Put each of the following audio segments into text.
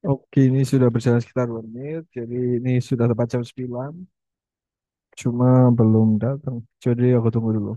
Oke, ini sudah berjalan sekitar 2 menit, jadi ini sudah tepat jam 9, cuma belum datang. Jadi aku tunggu dulu.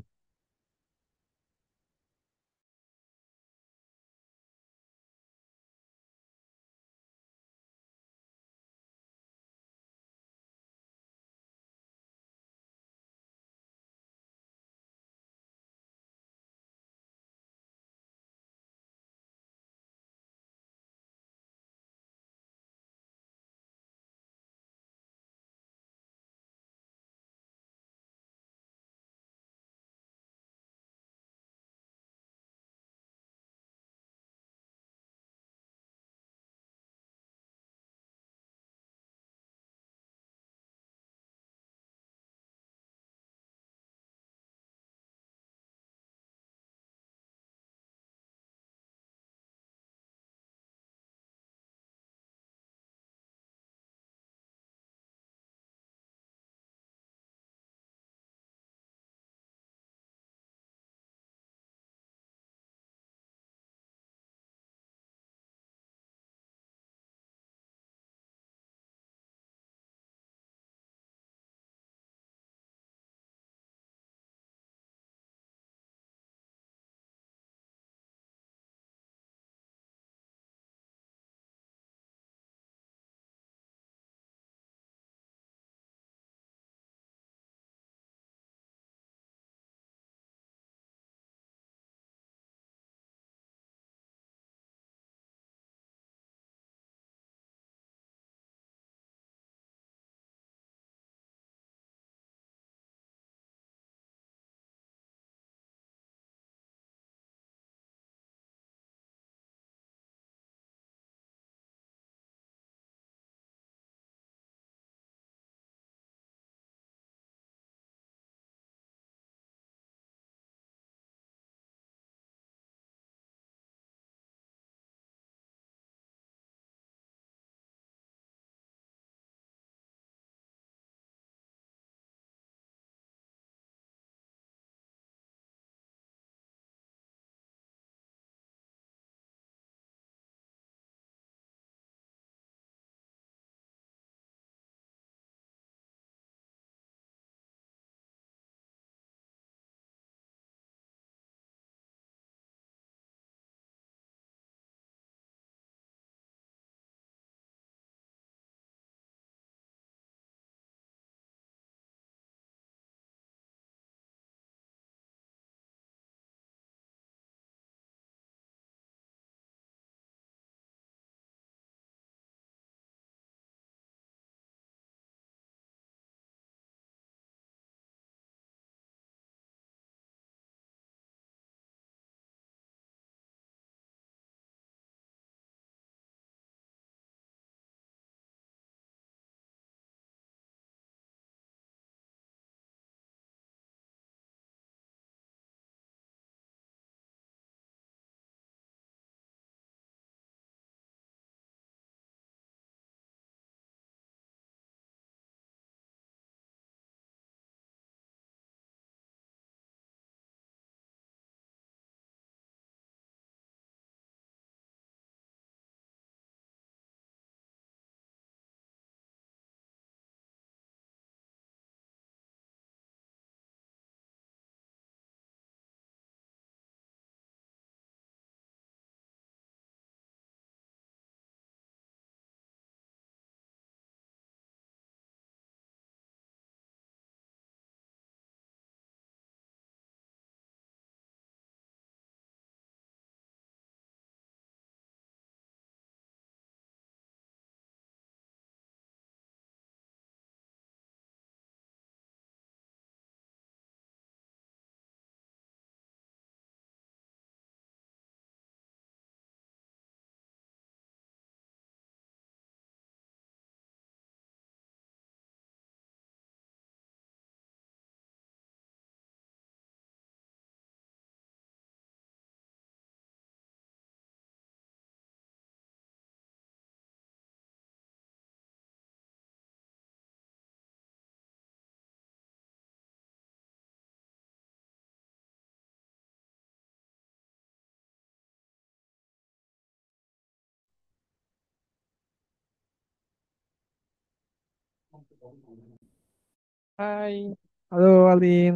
Hai, halo Alin.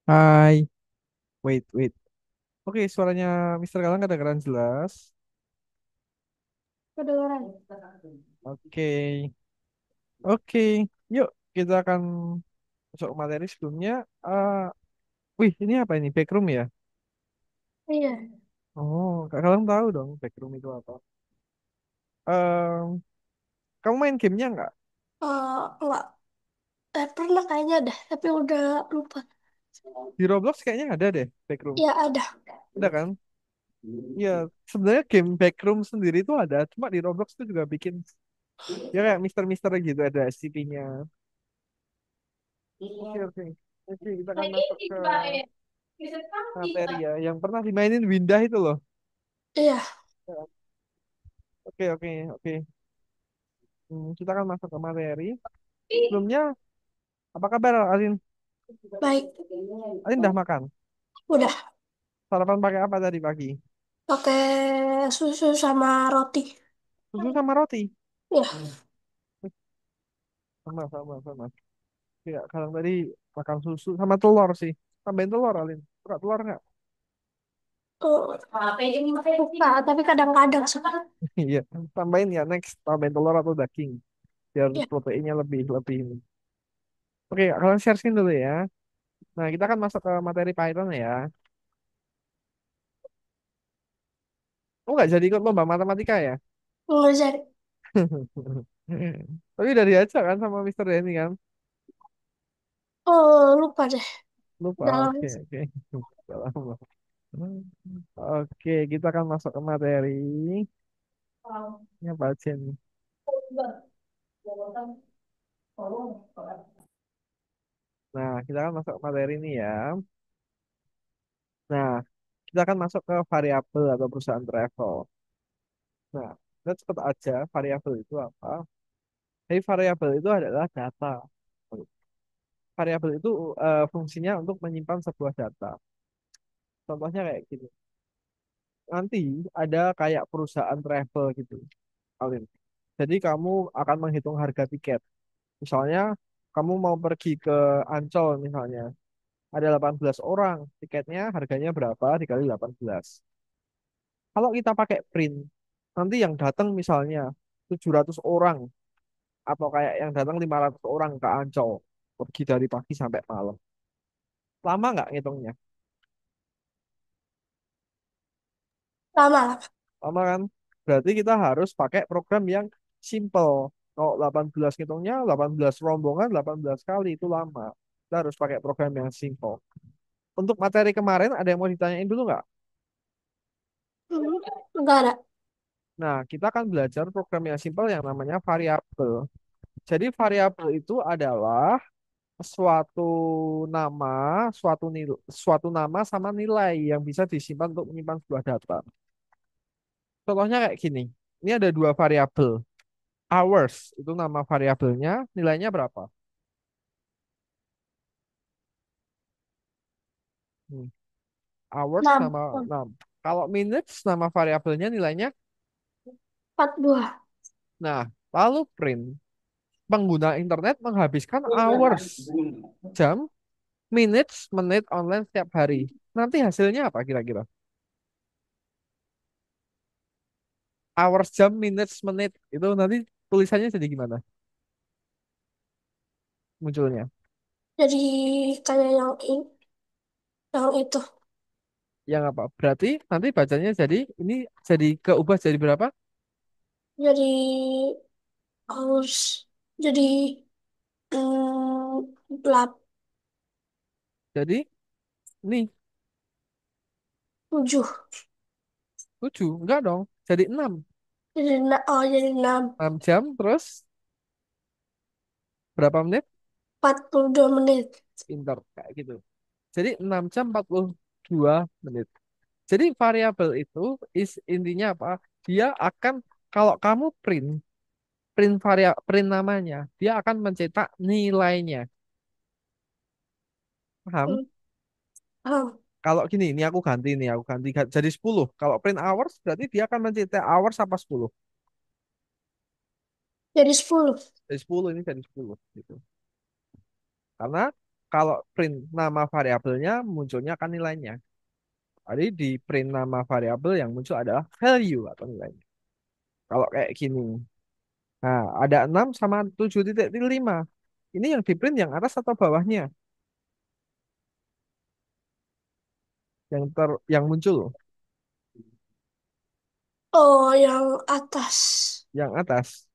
Hai, wait, wait. Oke, suaranya Mister Galang kedengaran jelas. Kedengeran. Oke, oke. Yuk, kita akan masuk ke materi sebelumnya. eh Wih, ini apa ini? Backroom ya? Iya. Oh, Kak Galang tahu dong backroom itu apa. Em, Kamu main gamenya nggak? Enggak. Pernah kayaknya dah, tapi udah lupa. Di Roblox kayaknya ada deh backroom. Ya ada. Ada kan? Iya, sebenarnya game backroom sendiri itu ada. Cuma di Roblox itu juga bikin ya kayak Mister-Mister gitu ada SCP-nya. Oke, oke. Oke, kita akan masuk ke materi ya. Yang pernah dimainin Windah itu loh. Iya. Oke, oke, oke. Kita akan masuk ke materi. Sebelumnya, apa kabar Alin? Baik. Alin udah makan? Udah. Sarapan pakai apa tadi pagi? Pakai susu sama roti. Susu sama roti? Ya. Sama, sama, sama. Ya, kalau tadi makan susu sama telur sih. Tambahin telur, Alin. Suka telur nggak? Suka, tapi kadang-kadang suka. Iya, tambahin ya next. Tambahin telur atau daging. Biar Ya. proteinnya lebih, lebih. Oke, kalian share screen dulu ya. Nah, kita akan masuk ke materi Python ya. Oh, nggak jadi ikut lomba matematika ya? Ngejar. Tapi udah diajak kan sama Mister Denny kan? Oh, lupa deh. Lupa, Dalam. oke, oke. Salah. Oke, kita akan masuk ke materi. Ini apa aja nih? Nah, kita akan masuk ke materi ini ya. Nah, kita akan masuk ke variabel atau perusahaan travel. Nah, kita cepet aja variabel itu apa? Jadi variabel itu adalah data. Variabel itu fungsinya untuk menyimpan sebuah data. Contohnya kayak gini. Nanti ada kayak perusahaan travel gitu, Alin. Jadi kamu akan menghitung harga tiket. Misalnya kamu mau pergi ke Ancol misalnya. Ada 18 orang, tiketnya harganya berapa dikali 18. Kalau kita pakai print, nanti yang datang misalnya 700 orang atau kayak yang datang 500 orang ke Ancol, pergi dari pagi sampai malam. Lama nggak ngitungnya? Lama, lama. Lama kan? Berarti kita harus pakai program yang simple. Kalau 18 ngitungnya, 18 rombongan, 18 kali itu lama. Kita harus pakai program yang simple. Untuk materi kemarin ada yang mau ditanyain dulu nggak? Hmm, Enggak ada. Nah, kita akan belajar program yang simple yang namanya variabel. Jadi variabel itu adalah suatu nama, suatu nama sama nilai yang bisa disimpan untuk menyimpan sebuah data. Contohnya kayak gini. Ini ada dua variabel. Hours itu nama variabelnya, nilainya berapa? Hmm, Hours 6. nama 6. Kalau minutes nama variabelnya nilainya. 42. Nah, lalu print. Pengguna internet menghabiskan hours, jam, minutes, menit online setiap hari. Nanti hasilnya apa kira-kira? Hours, jam, minutes, menit. Itu nanti tulisannya jadi gimana munculnya? Jadi kayak yang itu. Yang apa? Berarti nanti bacanya jadi ini jadi keubah jadi berapa? Jadi harus jadi belap Jadi ini 7. 7. Enggak dong. Jadi 6. Jadi 6. 6 jam terus berapa menit? 42 menit. Pinter kayak gitu. Jadi 6 jam 42 menit. Jadi variabel itu intinya apa? Dia akan kalau kamu print namanya, dia akan mencetak nilainya. Paham? Hmm, Paham. Kalau gini, ini aku ganti jadi 10. Kalau print hours berarti dia akan mencetak hours apa 10? Jadi 10. Dari 10 ini jadi 10 gitu. Karena kalau print nama variabelnya munculnya kan nilainya. Jadi di print nama variabel yang muncul adalah value atau nilainya. Kalau kayak gini. Nah, ada 6 sama 7,5. Ini yang di print yang atas atau bawahnya? Yang muncul Oh, yang atas. yang atas.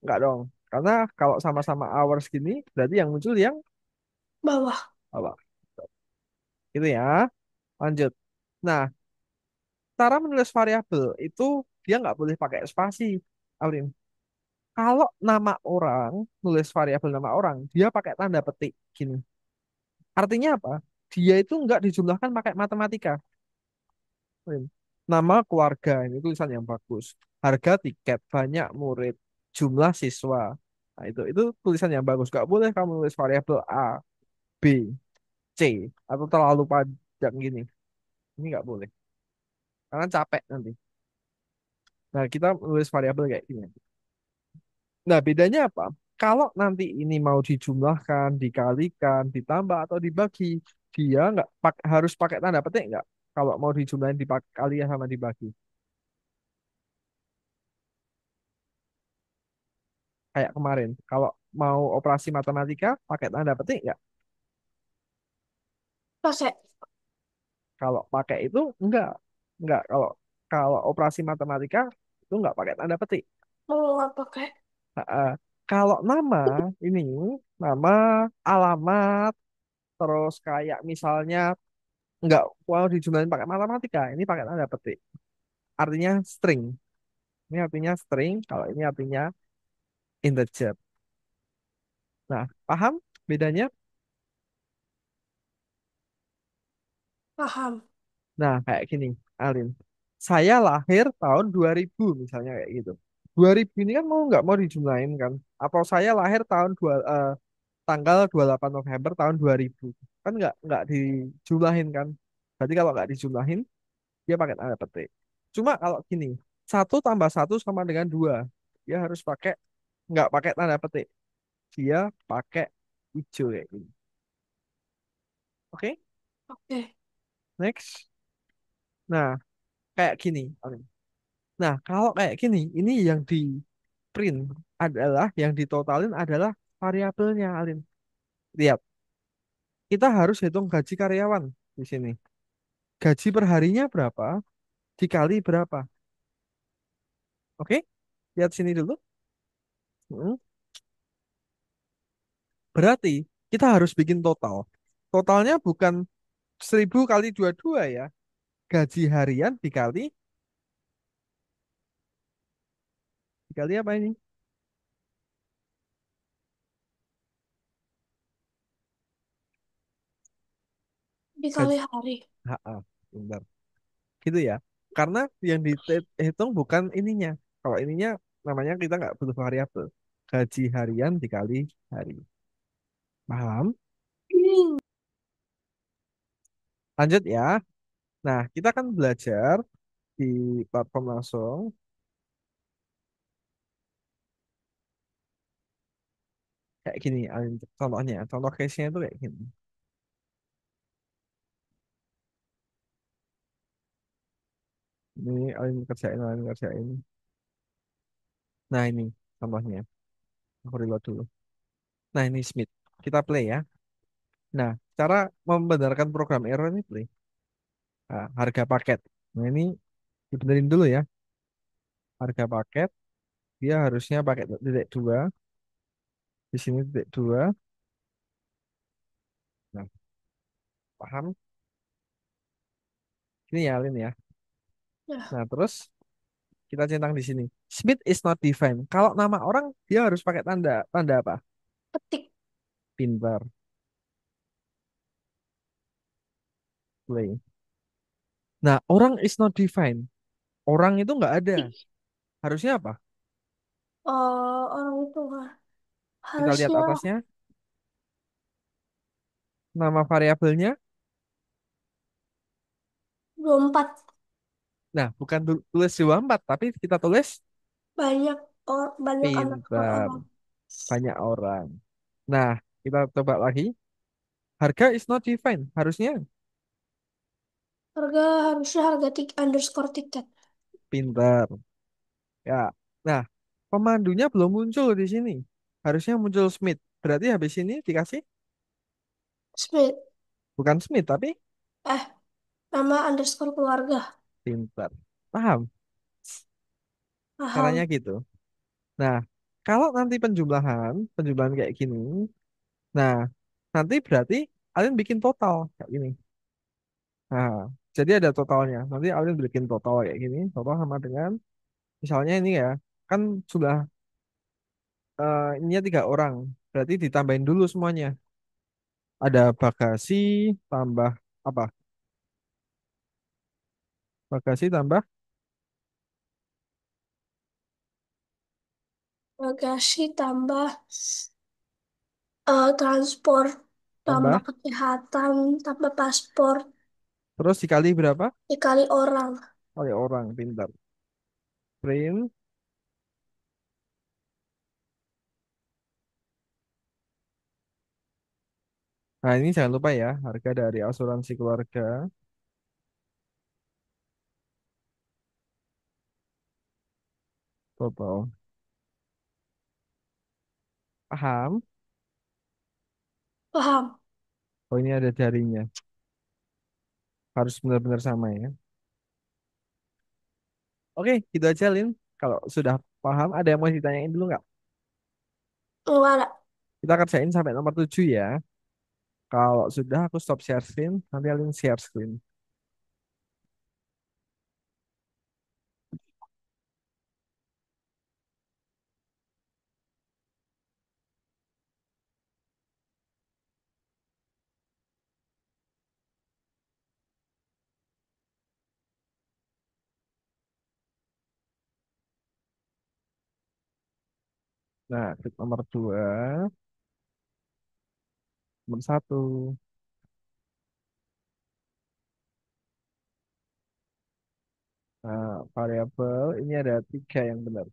Enggak dong. Karena kalau sama-sama hours gini berarti yang muncul yang Bawah. bawah. Gitu ya. Lanjut. Nah, cara menulis variabel itu dia nggak boleh pakai spasi, Alin. Kalau nama orang, nulis variabel nama orang, dia pakai tanda petik gini. Artinya apa? Dia itu nggak dijumlahkan pakai matematika. Alin. Nama keluarga, ini tulisan yang bagus. Harga tiket, banyak murid, jumlah siswa. Nah, itu tulisan yang bagus. Nggak boleh kamu nulis variabel A, B, C, atau terlalu panjang gini. Ini nggak boleh. Karena capek nanti. Nah, kita nulis variabel kayak gini. Nah, bedanya apa? Kalau nanti ini mau dijumlahkan, dikalikan, ditambah atau dibagi, dia nggak harus pakai tanda petik nggak? Kalau mau dijumlahin dikali sama dibagi. Kayak kemarin, kalau mau operasi matematika, pakai tanda petik nggak? Pakai. Kalau pakai itu enggak. Enggak. Kalau kalau operasi matematika itu nggak pakai tanda petik. Oh, nggak pakai. Nah, kalau nama ini, nama, alamat, terus kayak misalnya nggak mau dijumlahin pakai matematika, ini pakai tanda petik. Artinya string. Ini artinya string, kalau ini artinya integer. Nah, paham bedanya? Paham. Nah, kayak gini, Alin. Saya lahir tahun 2000 misalnya kayak gitu. 2000 ini kan mau nggak mau dijumlahin kan? Atau saya lahir tanggal 28 November tahun 2000. Kan nggak dijumlahin kan? Berarti kalau nggak dijumlahin, dia pakai tanda petik. Cuma kalau gini, satu tambah satu sama dengan dua, dia harus pakai nggak pakai tanda petik, dia pakai hijau kayak gini. Oke, Oke. next. Nah, kayak gini. Oke. Nah, kalau kayak gini, ini yang di print adalah yang ditotalin adalah variabelnya, Alin. Lihat, kita harus hitung gaji karyawan di sini. Gaji per harinya berapa dikali berapa? Oke, lihat sini dulu. Hmm. Berarti kita harus bikin total. Totalnya bukan 1000 kali 22 ya. Gaji harian dikali apa ini? Dikali Gaji hari. HA. Bentar. Gitu ya. Karena yang dihitung bukan ininya. Kalau ininya namanya kita nggak butuh variabel. Gaji harian dikali hari. Paham? Hmm. Lanjut ya. Nah, kita kan belajar di platform langsung. Kayak gini, contohnya. Contoh case-nya itu kayak gini. Ini Alin kerjain. Nah, ini contohnya. Aku reload dulu. Nah, ini Smith. Kita play ya. Nah, cara membenarkan program error ini play. Nah, harga paket. Nah, ini dibenerin dulu ya. Harga paket, dia harusnya pakai titik dua. Di sini titik dua. Nah, paham? Ini ya, Lin ya. Ya, Nah, terus kita centang di sini. Smith is not defined. Kalau nama orang, dia harus pakai tanda. Tanda apa? petik. Pintar. Play. Nah, orang is not defined. Orang itu nggak ada. Harusnya apa? Orang itu mah Kita lihat harusnya atasnya. Nama variabelnya. 24. Nah, bukan tulis 24, tapi kita tulis Banyak. banyak underscore Pintar. orang. Banyak orang. Nah, kita coba lagi. Harga is not defined. Harusnya Harga harusnya harga underscore tiket. pintar. Ya. Nah, pemandunya belum muncul di sini. Harusnya muncul Smith. Berarti habis ini dikasih Smith. bukan Smith tapi Eh, nama underscore keluarga. pintar. Paham? Caranya Paham. gitu. Nah, kalau nanti penjumlahan kayak gini, nah, nanti berarti kalian bikin total kayak gini. Nah, jadi ada totalnya. Nanti kalian bikin total kayak gini, total sama dengan misalnya ini ya, kan sudah ininya 3 orang, berarti ditambahin dulu semuanya. Ada bagasi tambah apa? Bagasi tambah Bagasi tambah transport, tambah tambah kesehatan, tambah paspor, terus dikali berapa? dikali orang. Kali orang pintar. Print. Nah, ini jangan lupa ya, harga dari asuransi keluarga total. Paham? Paham? Oh, ini ada jarinya. Harus benar-benar sama ya. Oke, gitu aja, Lin. Kalau sudah paham, ada yang mau ditanyain dulu nggak? Enggak ada. Kita kerjain sampai nomor 7 ya. Kalau sudah, aku stop share screen. Nanti Lin share screen. Nah, klik nomor 2, nomor 1. Nah, variabel ini ada 3 yang benar.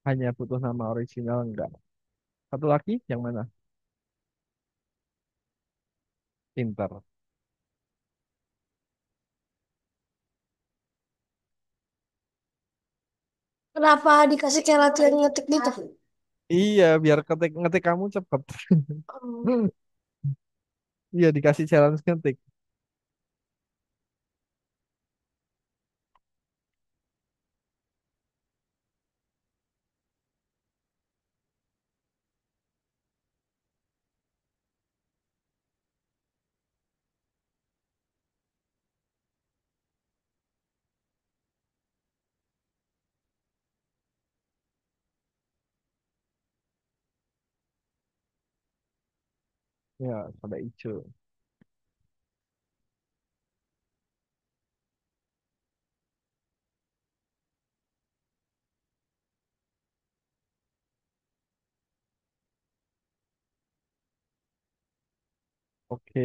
Hanya butuh nama original enggak. Satu lagi, yang mana? Pinter. Kenapa dikasih kayak latihan ngetik gitu? Iya, biar ketik ngetik kamu cepet. Hmm. Iya, dikasih challenge ngetik. Ya, sampai hijau. Oke.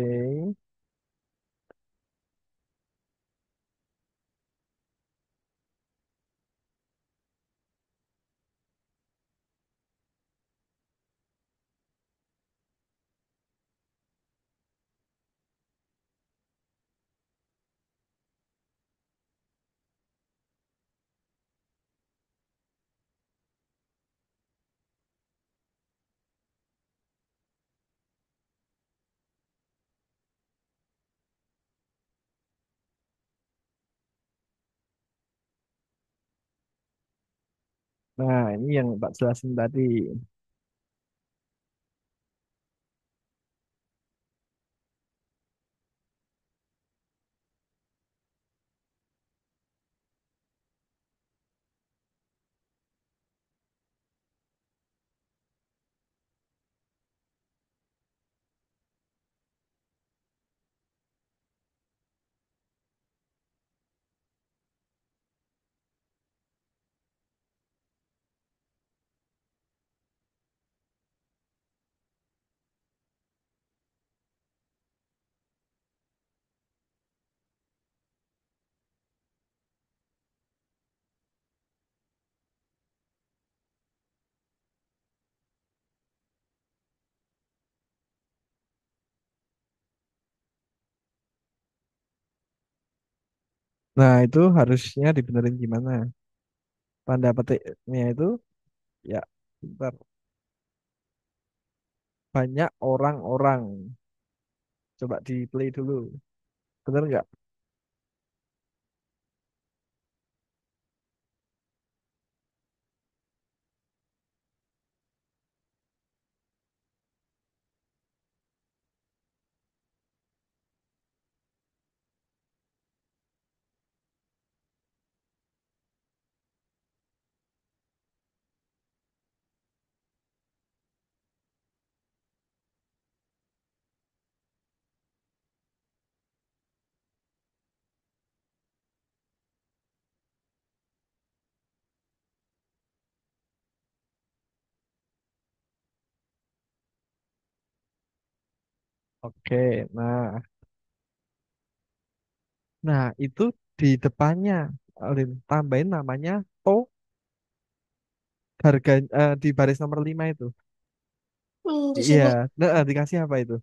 Nah, ini yang tak jelasin tadi. Nah, itu harusnya dibenerin gimana? Tanda petiknya itu ya bentar. Banyak orang-orang. Coba di play dulu. Bener nggak? Oke, nah itu di depannya, Lin, tambahin namanya To harga di baris nomor 5 itu. Di Iya, sini nah, dikasih apa itu?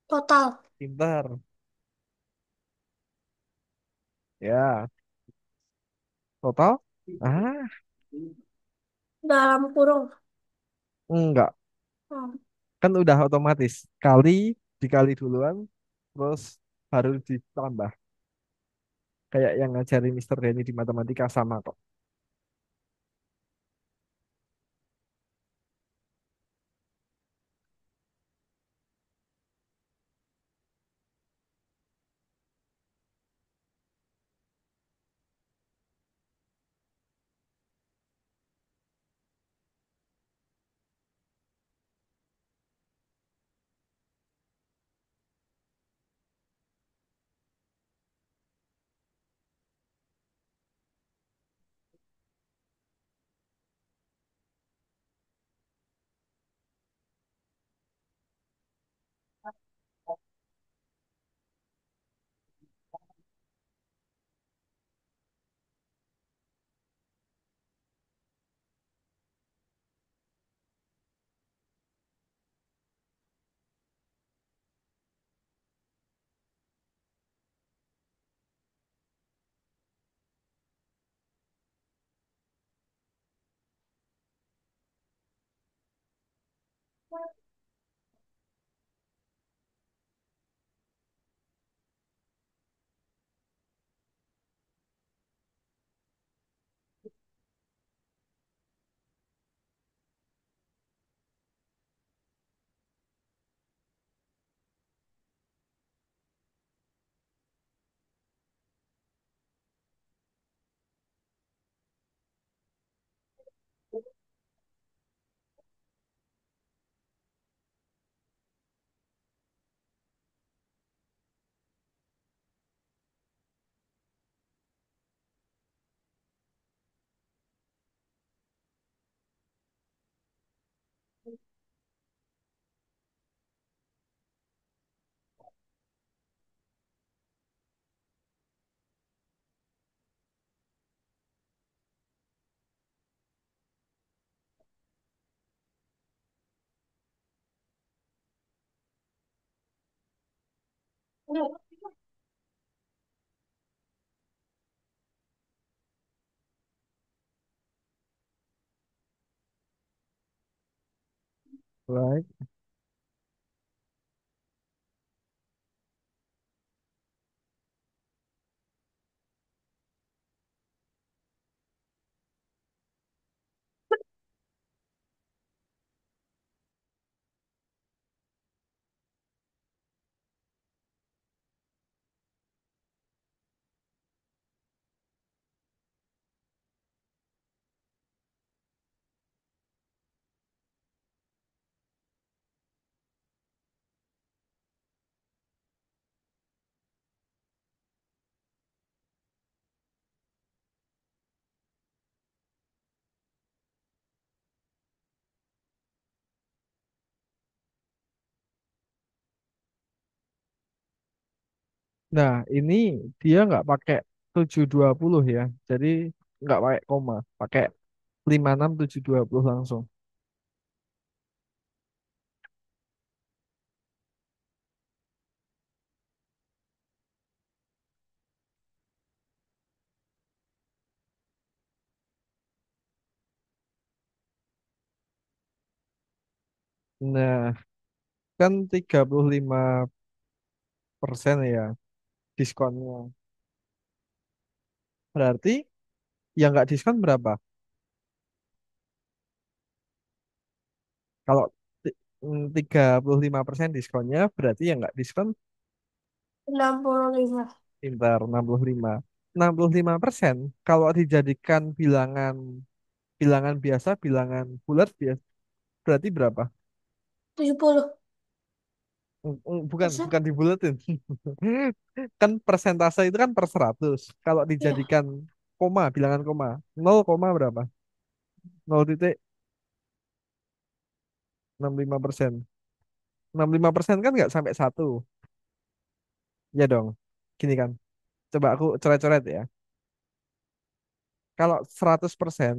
total Pintar. Ya, total? Ah, dalam kurung. enggak. Hmm. Kan udah otomatis. Dikali duluan, terus baru ditambah. Kayak yang ngajarin Mister Denny di matematika sama kok. Right. Nah, ini dia nggak pakai 720 ya. Jadi nggak pakai koma, pakai 56720 langsung. Nah, kan 35% ya diskonnya. Berarti yang nggak diskon berapa? Kalau 35% diskonnya, berarti yang nggak diskon 65. pintar 65. 65% kalau dijadikan bilangan biasa, bilangan bulat biasa, berarti berapa? 70. Bukan, Persen? bukan dibulatin. Kan persentase itu kan per 100. Kalau Iya. dijadikan koma, bilangan koma, 0, berapa? 0,65%. 65% kan nggak sampai satu. Ya dong. Gini kan. Coba aku coret-coret ya. Kalau 100%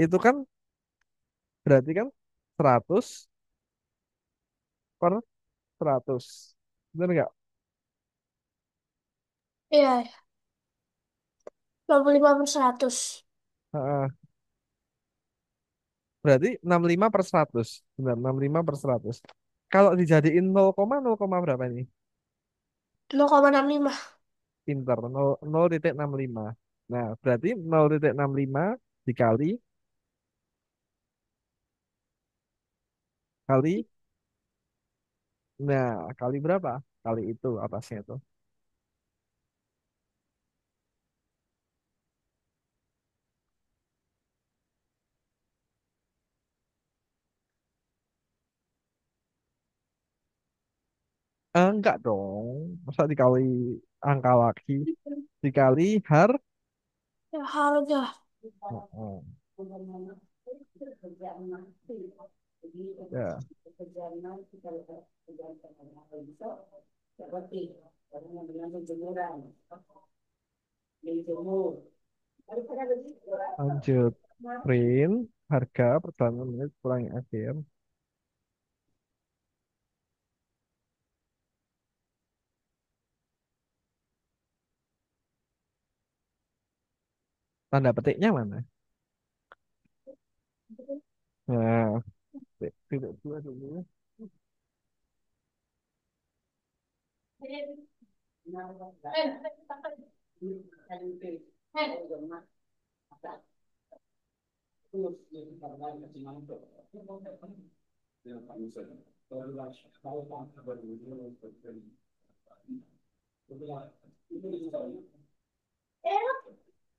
itu kan berarti kan 100 per 100. Bener nggak? Iya. 65/100. Heeh. Berarti 65 per 100. Benar, 65 per 100. Kalau dijadiin 0, berapa ini? 0,65. Pinter. 0,65. Nah, berarti 0,65 dikali kali. Nah, kali berapa? Kali itu atasnya itu. Enggak dong. Masa dikali angka lagi? Dikali har. Ya, harga. Heeh. Ya, lanjut. Print harga perjalanan menit kurangi akhir. Tanda petiknya mana? Nah, titik dua dulu.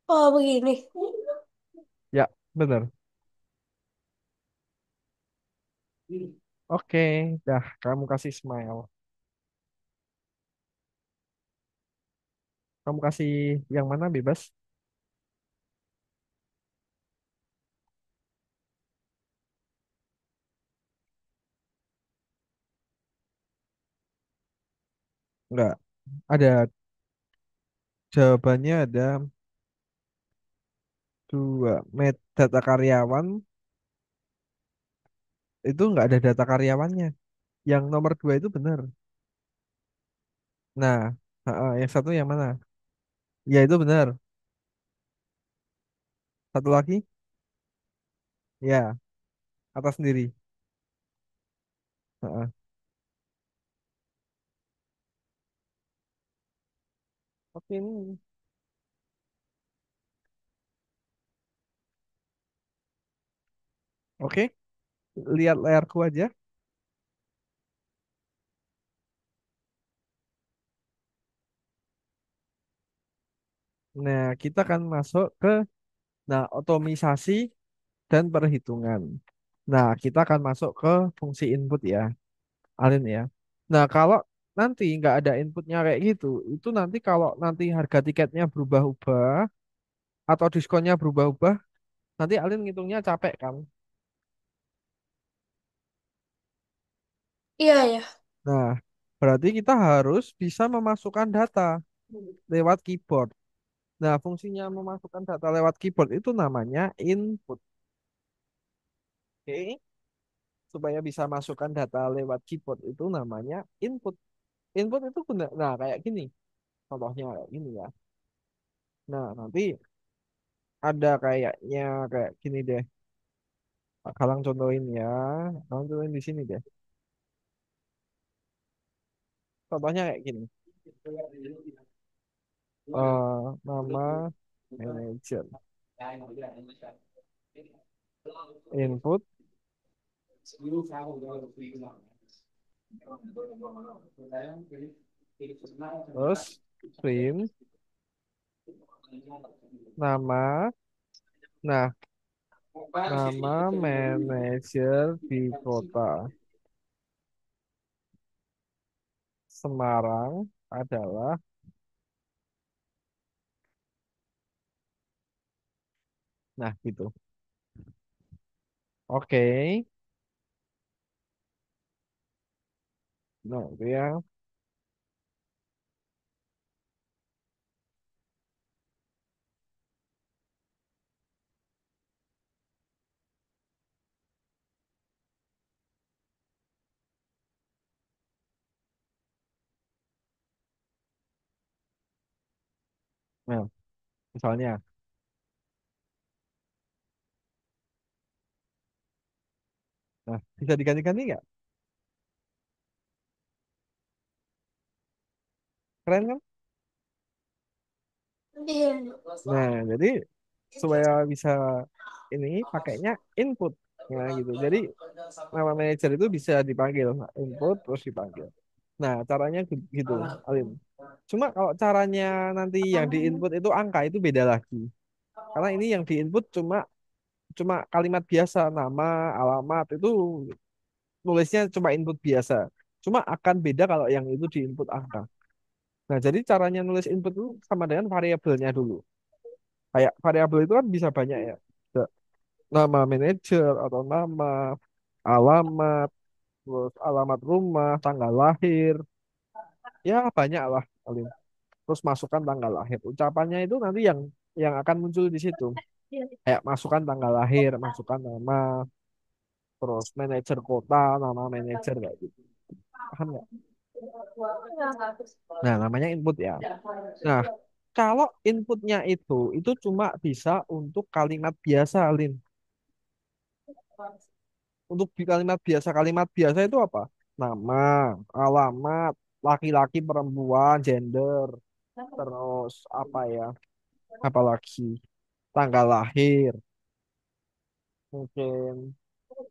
Oh, begini. Ya, bener. Oke, dah kamu kasih smile. Kamu kasih yang mana bebas? Enggak. Ada jawabannya ada dua. Data karyawan itu enggak ada data karyawannya. Yang nomor dua itu benar. Nah, yang satu yang mana? Ya itu benar. Satu lagi? Ya, atas sendiri. Heeh. Oke ini. Oke, lihat layarku aja. Nah, kita akan masuk ke otomisasi dan perhitungan. Nah, kita akan masuk ke fungsi input ya, Alin ya. Nah, kalau nanti nggak ada inputnya kayak gitu, itu nanti kalau nanti harga tiketnya berubah-ubah atau diskonnya berubah-ubah, nanti Alin ngitungnya capek kan. Iya, ya. Nah, berarti kita harus bisa memasukkan data lewat keyboard. Nah, fungsinya memasukkan data lewat keyboard itu namanya input. Oke, supaya bisa masukkan data lewat keyboard itu namanya input. Input itu benar. Nah, kayak gini. Contohnya kayak gini ya. Nah, nanti ada kayaknya kayak gini deh. Kalang contohin ya. Kalang contohin di sini deh. Contohnya kayak gini. Nama manajer. Input, terus print, nama. Nah, nama manajer di kota Semarang adalah, nah gitu. Oke. Nah, itu ya. Nah, misalnya. Nah, bisa diganti-ganti nggak? Keren kan? Iya. Nah, jadi supaya bisa ini pakainya input. Nah, gitu. Jadi nama manajer itu bisa dipanggil input terus dipanggil. Nah, caranya gitu, Alim. Cuma kalau caranya nanti yang diinput itu angka itu beda lagi. Karena ini yang diinput cuma cuma kalimat biasa, nama, alamat itu nulisnya cuma input biasa. Cuma akan beda kalau yang itu diinput angka. Nah, jadi caranya nulis input itu sama dengan variabelnya dulu. Kayak variabel itu kan bisa banyak ya. Nama manajer atau nama, alamat, terus alamat rumah, tanggal lahir, ya banyak lah paling. Terus masukkan tanggal lahir. Ucapannya itu nanti yang akan muncul di situ. Kayak masukkan tanggal lahir, masukkan nama, terus manajer kota, nama manajer kayak gitu. Paham nggak? Nah, namanya input ya. Nah, kalau inputnya itu cuma bisa untuk kalimat biasa, Lin. Untuk di kalimat biasa itu apa? Nama, alamat, laki-laki, perempuan, gender, terus apa ya? Apalagi tanggal lahir, mungkin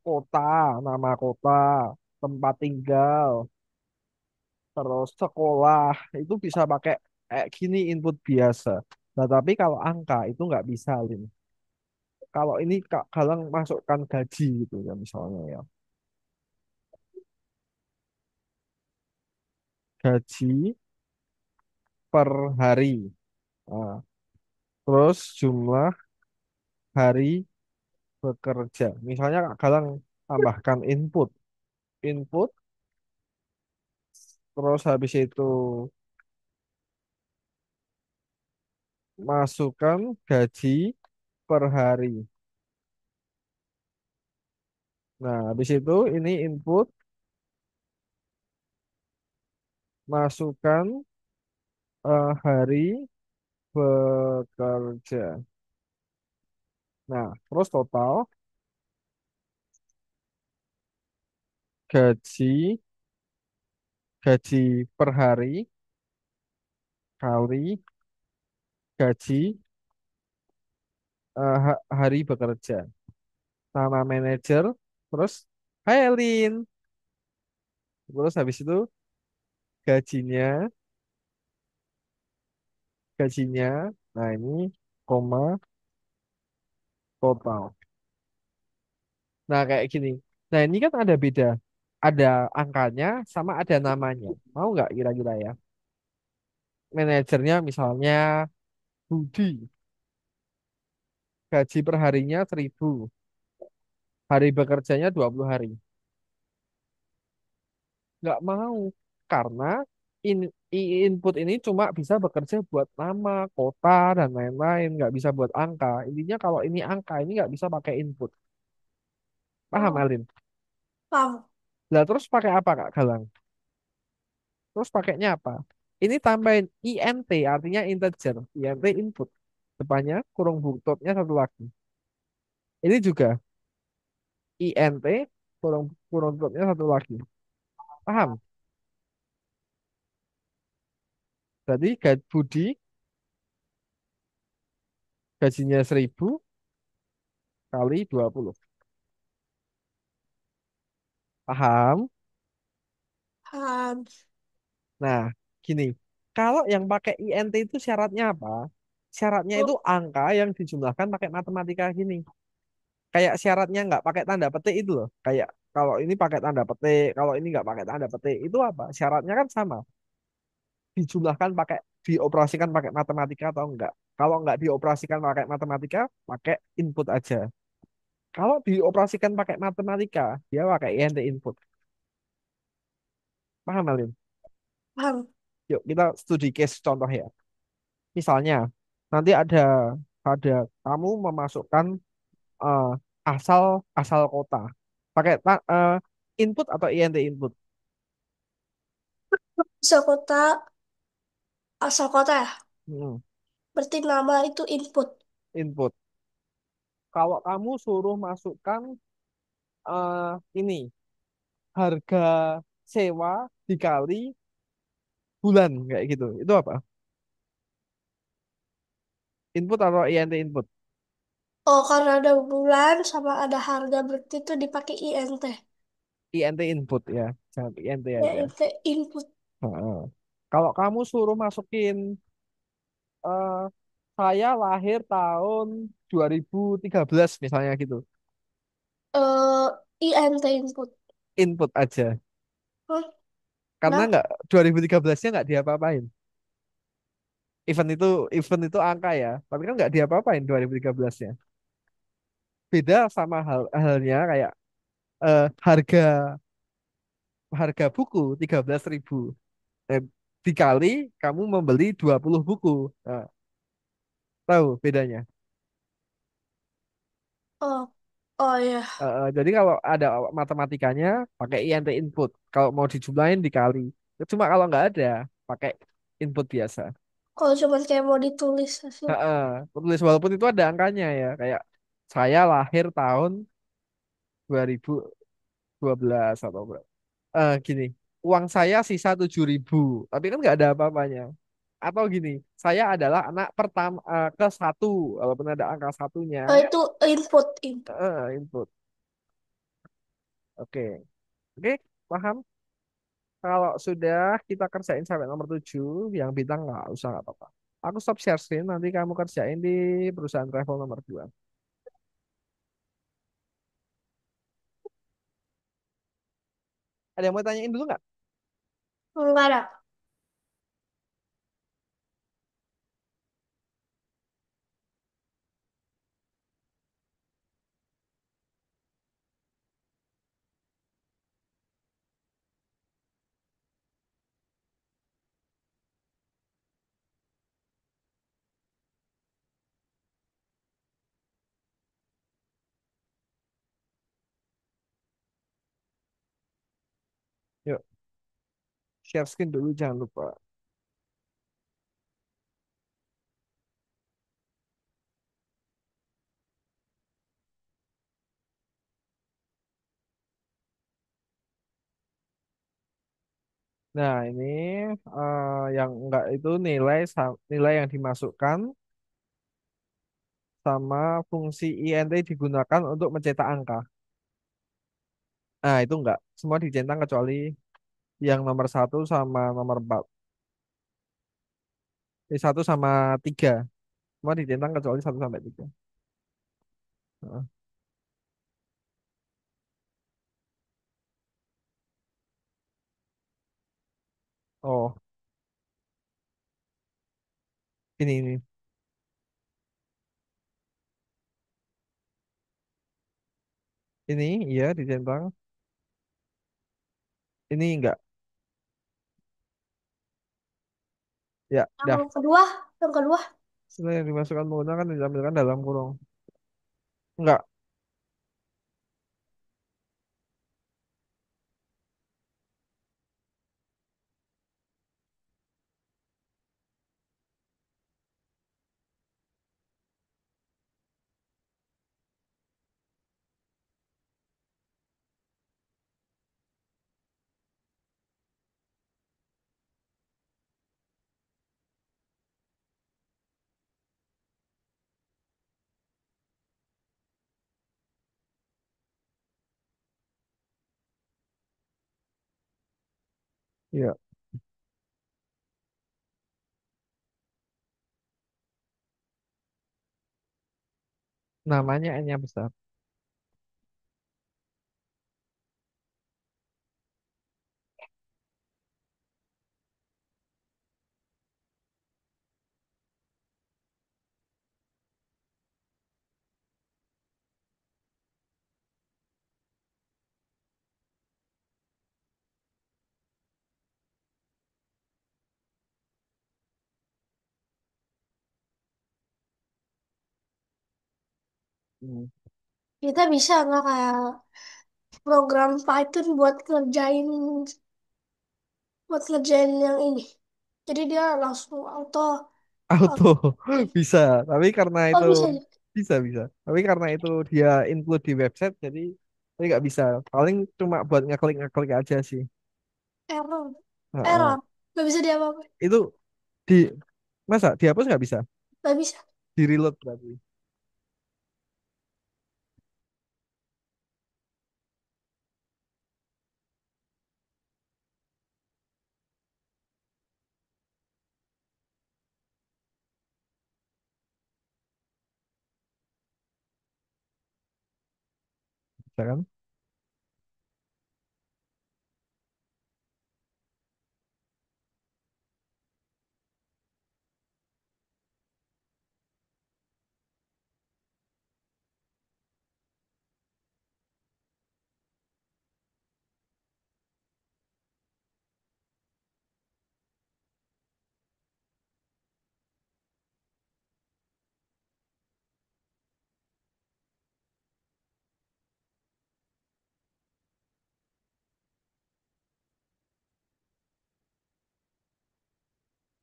kota, nama kota, tempat tinggal, terus sekolah, itu bisa pakai kayak gini input biasa. Nah, tapi kalau angka itu nggak bisa, Lin. Kalau ini Kak Galang masukkan gaji gitu ya misalnya ya. Gaji per hari. Nah, terus jumlah hari bekerja. Misalnya Kak Galang tambahkan input. Input, terus habis itu masukkan gaji per hari. Nah, habis itu ini input, masukkan hari bekerja. Nah, terus total gaji gaji per hari kali gaji hari bekerja. Nama manajer, terus Hai Elin. Terus habis itu gajinya, gajinya, nah ini koma total. Nah kayak gini. Nah ini kan ada beda. Ada angkanya sama ada namanya. Mau nggak kira-kira ya? Manajernya misalnya Budi. Gaji per harinya 1.000. Hari bekerjanya 20 hari. Nggak mau. Karena in, input ini cuma bisa bekerja buat nama, kota, dan lain-lain. Nggak bisa buat angka. Intinya kalau ini angka, ini nggak bisa pakai input. Paham, Oh, Alin? paham. Lah terus pakai apa, Kak Galang? Terus pakainya apa? Ini tambahin int, artinya integer. Int input. Depannya kurung tutupnya satu lagi. Ini juga. INT kurung kurung tutupnya satu lagi. Paham? Berarti Budi gajinya 1.000 kali 20. Paham? Paham. Nah, gini. Kalau yang pakai INT itu syaratnya apa? Syaratnya itu Oh, angka yang dijumlahkan pakai matematika gini. Kayak syaratnya nggak pakai tanda petik itu loh. Kayak kalau ini pakai tanda petik, kalau ini nggak pakai tanda petik, itu apa? Syaratnya kan sama. Dijumlahkan pakai, dioperasikan pakai matematika atau enggak. Kalau nggak dioperasikan pakai matematika, pakai input aja. Kalau dioperasikan pakai matematika, dia pakai INT input. Paham, Alin? paham. Yuk, kita studi case contoh ya. Misalnya, nanti ada kamu memasukkan eh, asal asal kota. Pakai input atau INT input? Asal kota, asal kota ya. Hmm, Berarti nama itu input. input. Kalau kamu suruh masukkan ini harga sewa dikali bulan kayak gitu, itu apa? Input atau INT input? Oh, karena ada bulan sama ada harga berarti itu dipakai INT. INT input ya, jangan INT Ya, aja. INT input. Heeh. Kalau kamu suruh masukin eh, saya lahir tahun 2013 misalnya gitu, INT input. input aja. Hah? Karena Nah, nggak 2013-nya nggak diapa-apain. Event itu angka ya, tapi kan nggak diapa-apain 2013-nya. Beda sama halnya kayak harga harga buku 13.000. Eh, dikali kamu membeli 20 buku. Nah, tahu bedanya? oh, oh ya. Jadi kalau ada matematikanya pakai INT input. Kalau mau dijumlahin dikali. Cuma kalau nggak ada pakai input biasa. Kalau cuma kayak mau ditulis hasil. Heeh. Tulis walaupun itu ada angkanya ya. Kayak saya lahir tahun 2012 atau berapa. Gini, uang saya sisa 7.000. Tapi kan nggak ada apa-apanya. Atau gini, saya adalah anak pertama ke satu. Walaupun ada angka satunya. Itu input, input. Input. Oke. Oke, paham? Kalau sudah kita kerjain sampai nomor 7, yang bintang nggak usah nggak apa-apa. Aku stop share screen, nanti kamu kerjain di perusahaan travel nomor 2. Ada yang mau tanyain dulu nggak? Enggak ada. Yuk, share screen dulu, jangan lupa. Nah, ini yang enggak itu nilai yang dimasukkan sama fungsi INT digunakan untuk mencetak angka. Nah, itu enggak. Semua dicentang kecuali yang nomor 1 sama nomor 4. Ini 1 sama 3. Semua dicentang kecuali 1 sampai 3. Heeh. Oh, ini. Ini, iya dicentang. Ini enggak. Ya, dah. Yang kedua, Nilai yang dimasukkan menggunakan ditampilkan dalam kurung. Enggak. Iya, namanya N-nya besar. Hmm. Kita bisa nggak kayak program Python buat ngerjain yang ini. Jadi dia langsung auto. Auto auto. bisa, tapi karena Oh itu bisa ya? bisa. Tapi karena itu dia include di website, jadi nggak bisa. Paling cuma buat ngeklik aja sih. Error. Heeh. Error. Nggak bisa diapa-apain. Itu di masa dihapus nggak bisa? Nggak bisa. Di reload berarti. Bisa kan?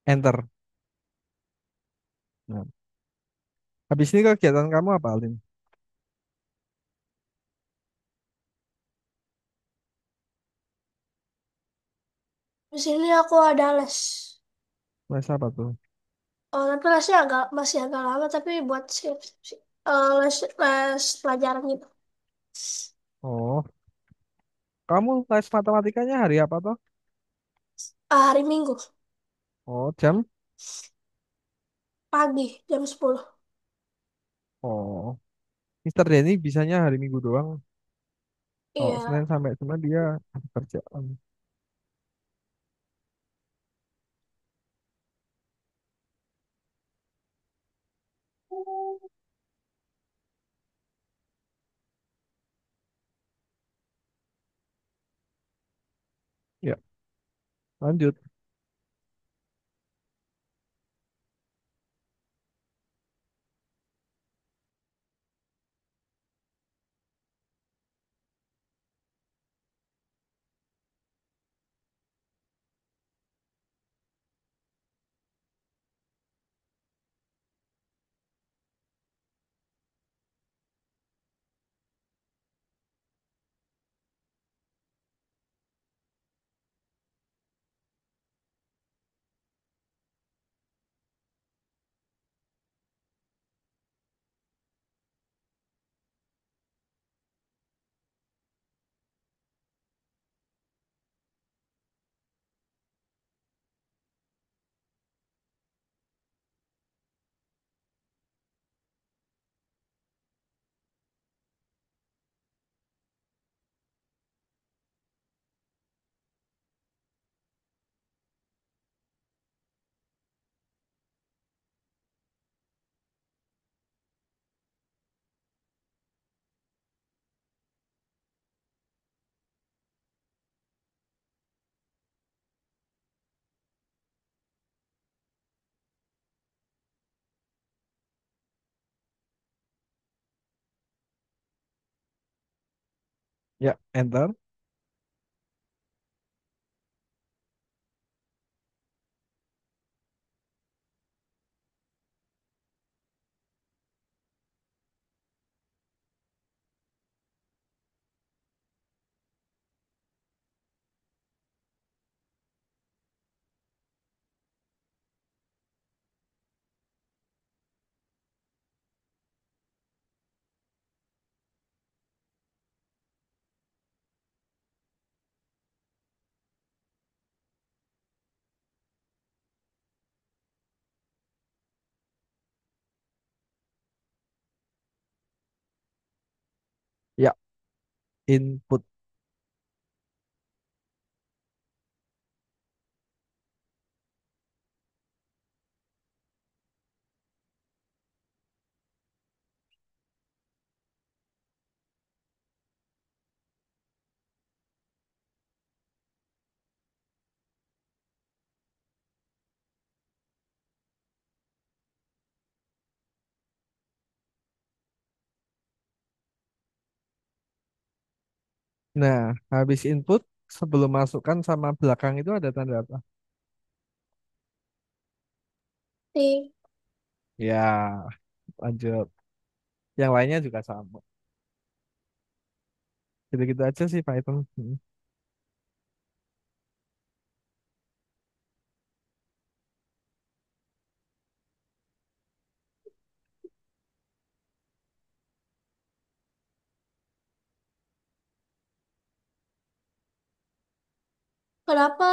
Enter. Nah, habis ini kegiatan kamu apa, Alin? Di sini aku ada les. Les apa tuh? Oh, tapi masih agak lama, tapi buat les pelajaran gitu. Oh, kamu les matematikanya hari apa toh? Hari Minggu, Oh, jam? pagi, jam 10. Oh, Mister Denny bisanya hari Minggu doang. Oh, Iya. Senin sampai Jumat dia ada kerjaan. Ya, lanjut. Ya, enter. input. Nah, habis input sebelum masukkan sama belakang itu ada tanda apa? T. Ya, lanjut. Yang lainnya juga sama. Gitu-gitu aja sih Python. Kenapa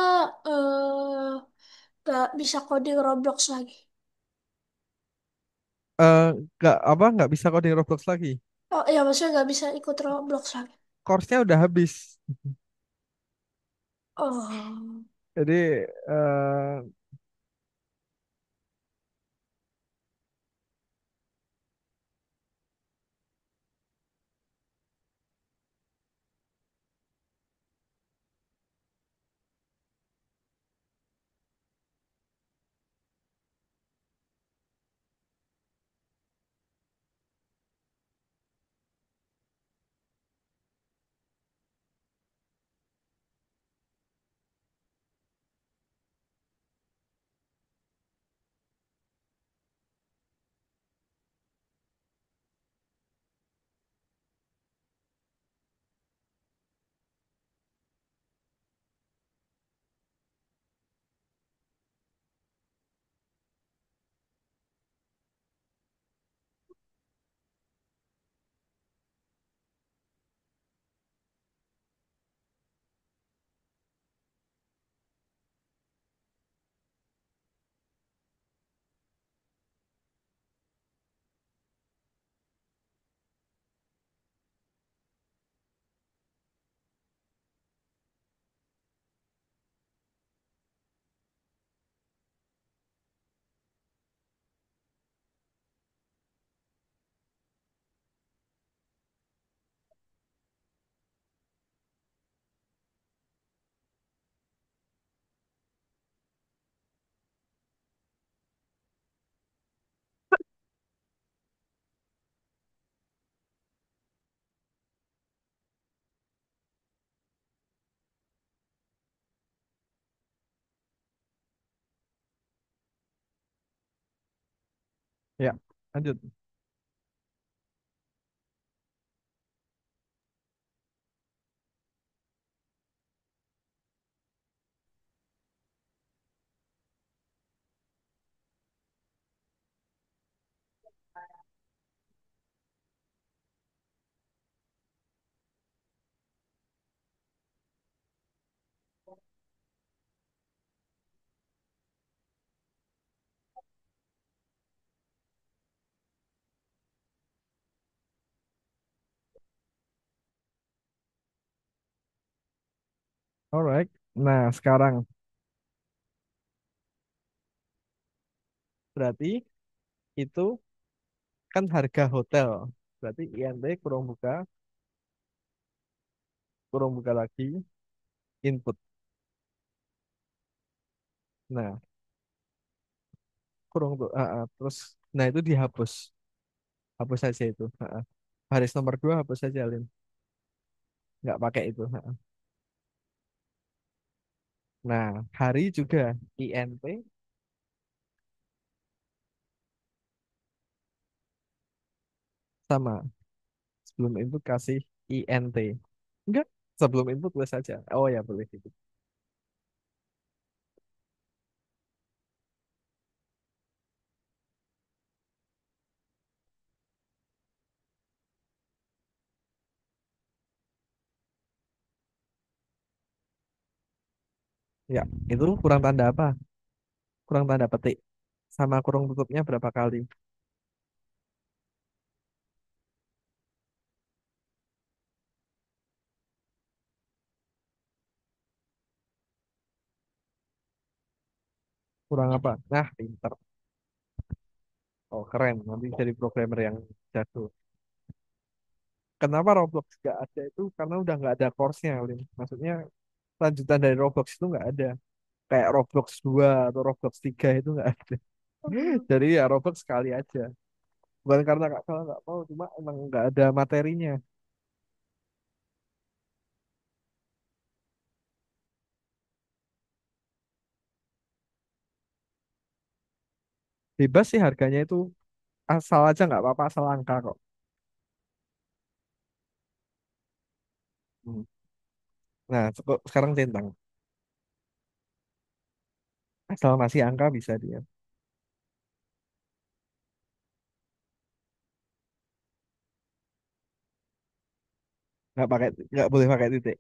gak bisa coding Roblox lagi? Eh, nggak apa nggak bisa coding Roblox lagi. Oh iya, maksudnya gak bisa ikut Roblox lagi. Course-nya udah habis. Oh, Jadi eh, ya lanjut. Alright. Nah, sekarang berarti itu kan harga hotel. Berarti INT kurung buka lagi input. Nah, kurung tuh, terus, nah itu dihapus, hapus saja itu. Baris nomor 2 hapus saja, Lin. Nggak pakai itu. Nah, hari juga INT sama. Sebelum input kasih INT. Enggak, sebelum input tulis saja. Oh ya, boleh gitu. Ya, itu kurang tanda apa? Kurang tanda petik. Sama kurung tutupnya berapa kali? kurang apa? Nah, pinter. Oh, keren. Nanti jadi programmer yang jago. Kenapa Roblox gak ada itu? Karena udah nggak ada course-nya, Lin. Maksudnya lanjutan dari Roblox itu nggak ada. Kayak Roblox 2 atau Roblox 3 itu nggak ada. Hmm. Jadi ya Roblox sekali aja. Bukan karena kak kalau nggak mau, cuma emang nggak ada materinya. Bebas sih harganya itu asal aja nggak apa-apa, asal angka kok. Hmm. Nah, sekarang centang. Asal masih angka bisa dia. Nggak boleh pakai titik.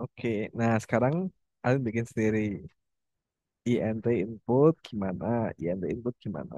Oke, nah sekarang kalian bikin sendiri. INT input gimana? INT input gimana?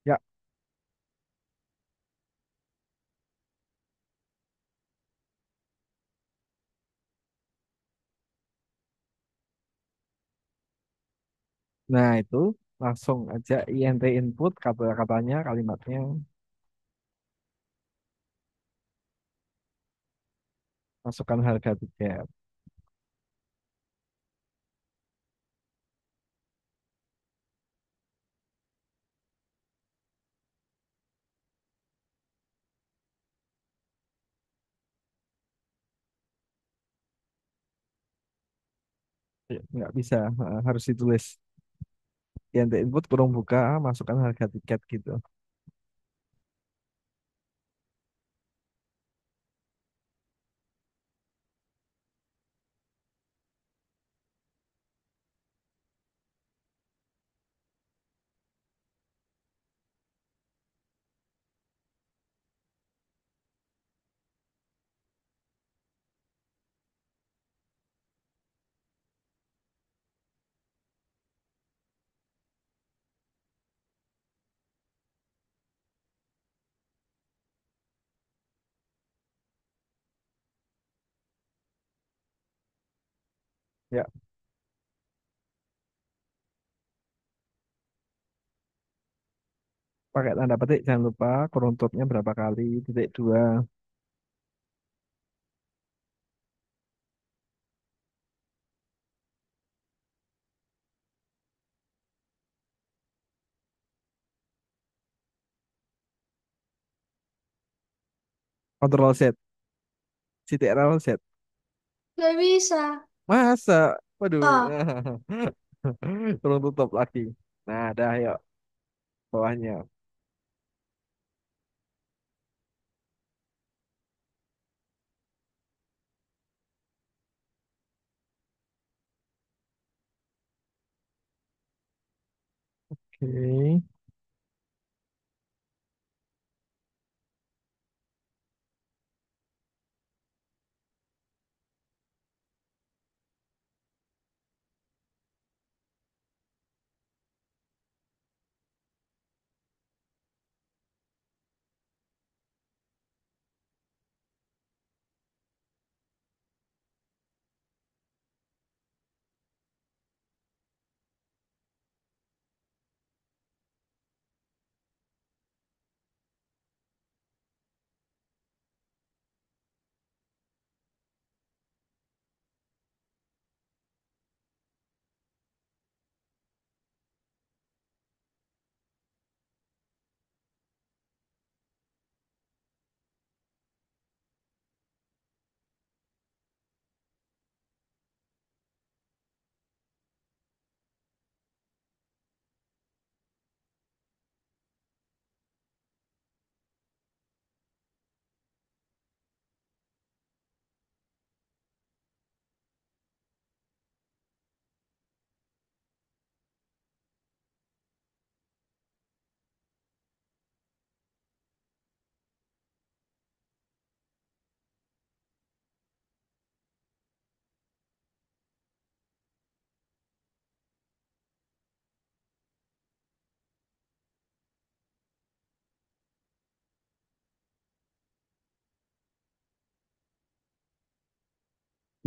Ya, nah itu langsung aja INT input kata-katanya, kalimatnya, masukkan harga tiket. Ya, nggak bisa, harus ditulis. INT input kurung buka, masukkan harga tiket gitu. Ya, pakai tanda petik, jangan lupa kurung tutupnya berapa kali, titik dua. Ctrl Z, titik rel Z. Nggak bisa. Masa? Waduh. Ah, Kurung tutup lagi. Nah, dah yuk bawahnya. Oke.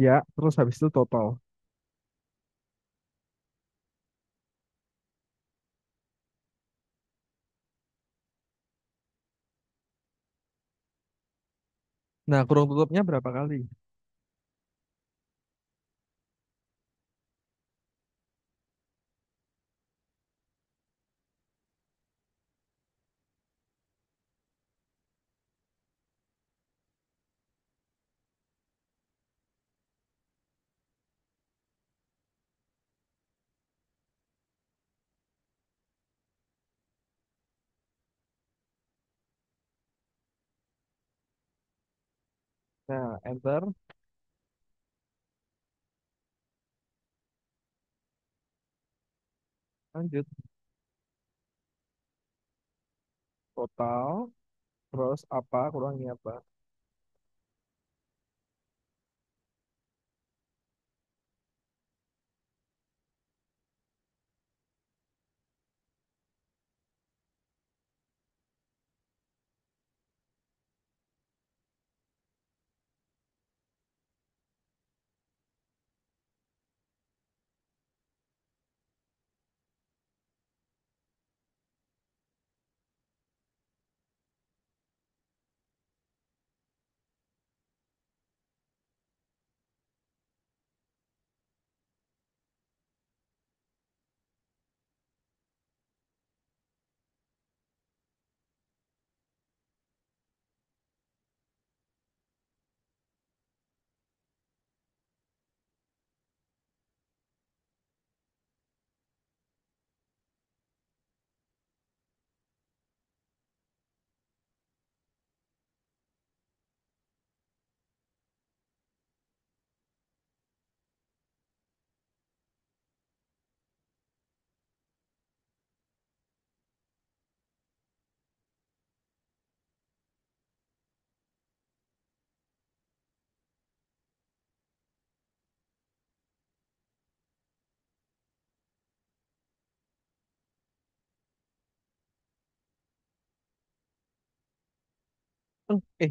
Ya, terus habis itu total. Nah, kurung tutupnya berapa kali? Nah, enter, lanjut. Total, terus apa, kurangi apa?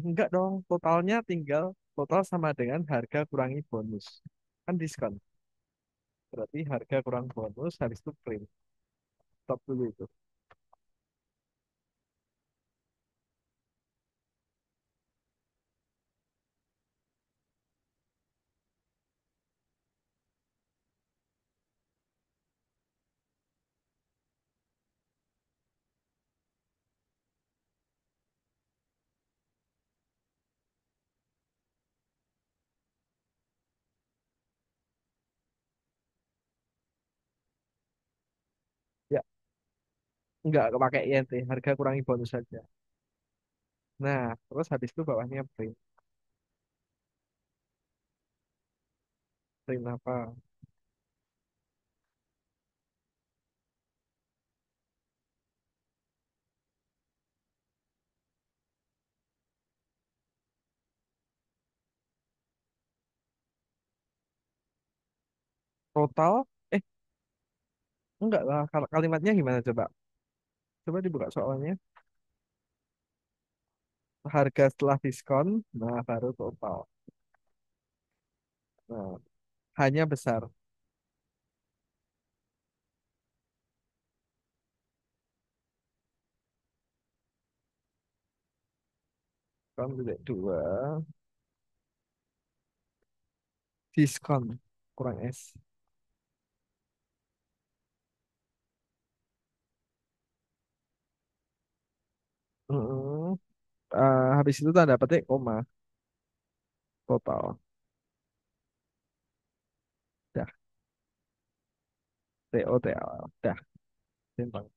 Enggak dong. Totalnya tinggal total sama dengan harga kurangi bonus. Kan diskon. Berarti harga kurang bonus habis itu print. Stop dulu itu. Ya, enggak pakai INT. Harga kurangi bonus saja. Nah, terus habis itu bawahnya print. Print apa? Total? Eh, enggak lah. Kalau kalimatnya gimana coba? Coba dibuka soalnya. Harga setelah diskon. Nah, baru total. Nah, hanya besar. Diskon titik dua. Diskon. Kurang S. Mm-mm. Habis itu tanda petik koma. Total. Dah. TOTL. Dah. Simpang.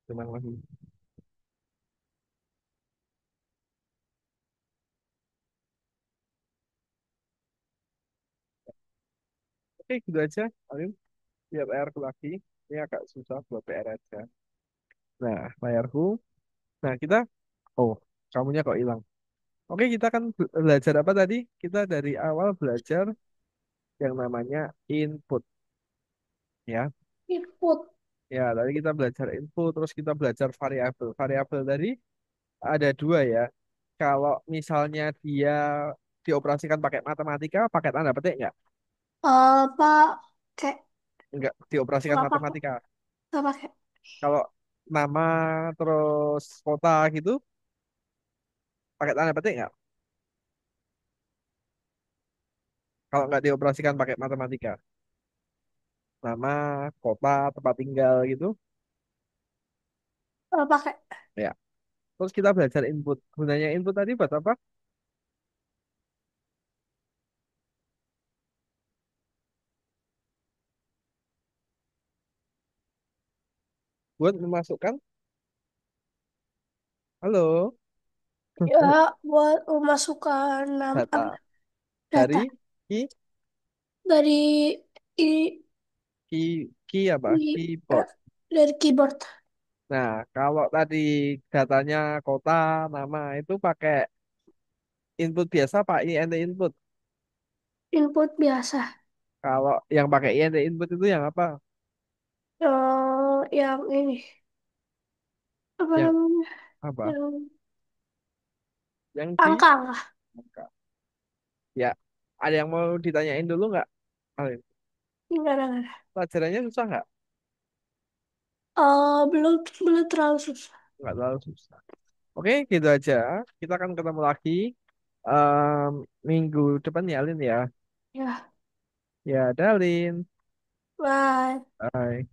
Tenang lagi. Oke, gitu aja. Alim, lihat layarku lagi. Ini agak susah buat PR aja. Nah, layarku. Nah, kita. Oh, kamunya kok hilang. Oke, kita kan belajar apa tadi? Kita dari awal belajar yang namanya input. Ya, Input. ya. Tadi kita belajar input, terus kita belajar variabel. Variabel tadi ada dua ya. Kalau misalnya dia dioperasikan pakai matematika, pakai tanda petik nggak? Pak, kayak Nggak dioperasikan nggak pakai, matematika. nggak pakai. Kalau nama terus kota gitu, pakai tanda petik nggak? Kalau nggak dioperasikan pakai matematika. Nama, kota, tempat tinggal gitu, Pakai. ya. Terus kita belajar input. Gunanya input tadi buat apa? Buat memasukkan, halo, Ya, buat memasukkan apa, data data dari key, dari i, key apa? i Keyboard. dari keyboard. Nah, kalau tadi datanya kota, nama itu pakai input biasa, Pak, INT input. Input biasa. Kalau yang pakai INT input itu yang apa? Yang ini apa Yang namanya? apa? Yang Yang di angka lah. ya. Ada yang mau ditanyain dulu nggak? Alin? Enggak. Pelajarannya susah nggak? Belum belum terlalu susah. Nggak terlalu susah. Oke, gitu aja. Kita akan ketemu lagi em, minggu depan ya, Alin ya. Ya, Ya, Dalin. bye. Bye.